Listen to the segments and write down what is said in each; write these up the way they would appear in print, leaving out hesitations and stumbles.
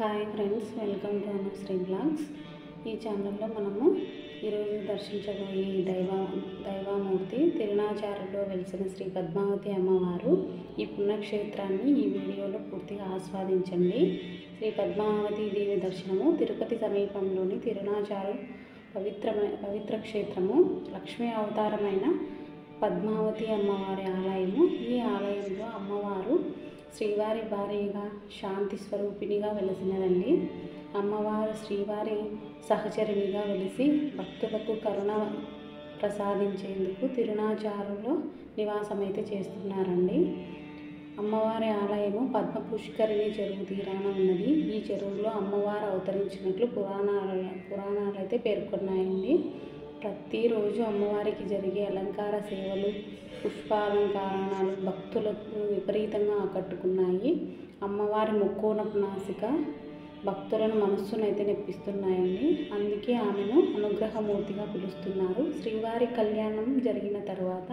Hi friends, welcome to Anushree blogs. ఈ ఛానల్లో మనము ఈరోజు దర్శించబోయే దైవమూర్తి తిరునాచారులో వెలిసిన శ్రీ పద్మావతి అమ్మవారు. ఈ పుణ్యక్షేత్రాన్ని ఈ వీడియోలో పూర్తిగా ఆస్వాదించండి. శ్రీ పద్మావతి దేవి దర్శనము తిరుపతి సమీపంలోని తిరునాచారు పవిత్ర క్షేత్రము. లక్ష్మీ అవతారమైన పద్మావతి అమ్మవారి ఆలయము. ఈ ఆలయంలో అమ్మవారు శ్రీవారి భార్యగా శాంతి స్వరూపిణిగా వెలిసినదండి. అమ్మవారు శ్రీవారి సహచరిణిగా వెలిసి భక్తులకు కరుణ ప్రసాదించేందుకు తిరునాచారులో నివాసమైతే చేస్తున్నారండి. అమ్మవారి ఆలయము పద్మ పుష్కరిణి చెరువు తీరాన ఉన్నది. ఈ చెరువులో అమ్మవారు అవతరించినట్లు పురాణాలు అయితే పేర్కొన్నాయండి. ప్రతిరోజు అమ్మవారికి జరిగే అలంకార సేవలు, పుష్పాలంకరణలు భక్తులకు విపరీతంగా ఆకట్టుకున్నాయి. అమ్మవారి ముక్కోనపు నాసిక భక్తులను మనస్సునైతే నెప్పిస్తున్నాయండి. అందుకే ఆమెను అనుగ్రహమూర్తిగా పిలుస్తున్నారు. శ్రీవారి కళ్యాణం జరిగిన తర్వాత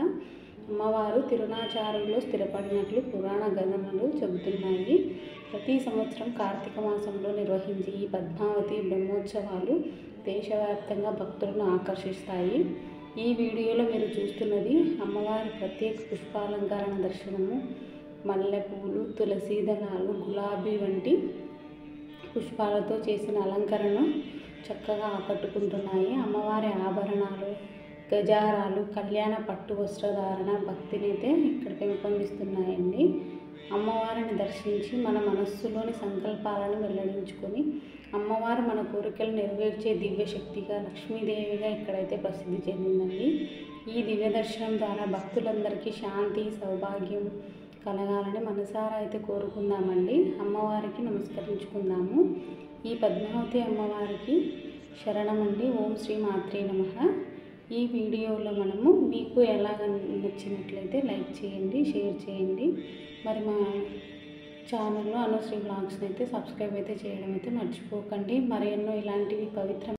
అమ్మవారు తిరునాచారులో స్థిరపడినట్లు పురాణ గణనలు చెబుతున్నాయి. ప్రతి సంవత్సరం కార్తీక మాసంలో నిర్వహించే ఈ పద్మావతి బ్రహ్మోత్సవాలు దేశవ్యాప్తంగా భక్తులను ఆకర్షిస్తాయి. ఈ వీడియోలో మీరు చూస్తున్నది అమ్మవారి ప్రత్యేక పుష్పాలంకరణ దర్శనము. మల్లెపూలు, తులసి దళాలు, గులాబీ వంటి పుష్పాలతో చేసిన అలంకరణ చక్కగా ఆకట్టుకుంటున్నాయి. అమ్మవారి ఆభరణాలు, గజారాలు, కళ్యాణ పట్టు వస్త్రధారణ భక్తినైతే ఇక్కడ పెంపొందిస్తున్నాయండి. అమ్మవారిని దర్శించి మన మనస్సులోని సంకల్పాలను వెల్లడించుకొని అమ్మవారు మన కోరికలు నెరవేర్చే దివ్యశక్తిగా లక్ష్మీదేవిగా ఇక్కడైతే ప్రసిద్ధి చెందిందండి. ఈ దివ్య దర్శనం ద్వారా భక్తులందరికీ శాంతి, సౌభాగ్యం కలగాలని మనసారా అయితే కోరుకుందామండి. అమ్మవారికి నమస్కరించుకుందాము. ఈ పద్మావతి అమ్మవారికి శరణమండి. ఓం శ్రీ మాత్రే నమః. ఈ వీడియోలో మనము మీకు ఎలాగ నచ్చినట్లయితే లైక్ చేయండి, షేర్ చేయండి. మరి మా ఛానల్లో అనుశ్రీ బ్లాగ్స్ని అయితే సబ్స్క్రైబ్ అయితే చేయడం అయితే మర్చిపోకండి. మరెన్నో ఇలాంటివి పవిత్ర